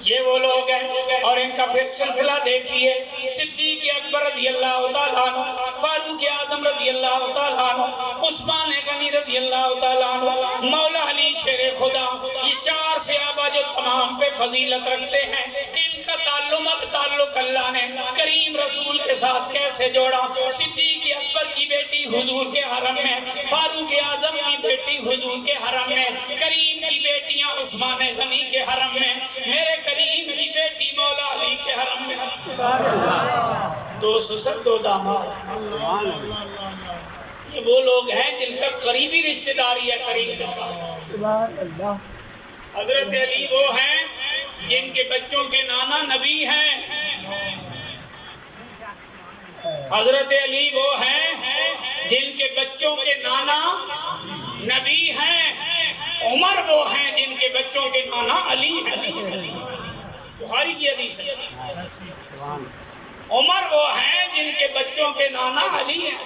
یہ وہ لوگ ہیں اور ان کا پھر سلسلہ دیکھیے. صدیق اکبر رضی اللہ تعالیٰ عنہ، فاروق اعظم رضی اللہ تعالیٰ عنہ، عثمان غنی رضی اللہ تعالیٰ عنہ، مولا علی شیر خدا، یہ 4 صحابہ جو تمام پہ فضیلت رکھتے ہیں، ان کا تعلق اللہ نے کریم رسول کے ساتھ کیسے جوڑا. صدیق اکبر کی بیٹی حضور کے حرم میں، فاروق اعظم کی بیٹی حضور کے حرم میں، کریم کی بیٹیاں عثمان غنی کے حرم میں، میرے کریم کی بیٹی مولا علی کے حرم میں. 2 سسر 2 داماد. یہ وہ لوگ ہیں جن کا قریبی رشتہ داری ہے کریم کے ساتھ. حضرت علی وہ ہیں جن کے بچوں کے نانا نبی ہیں. حضرت علی وہ ہیں جن کے بچوں کے نانا نبی ہیں. عمر وہ ہیں جن کے بچوں کے نانا علی ہیں. بخاری کی حدیث ہے. عمر وہ ہیں جن کے بچوں کے نانا علی ہیں.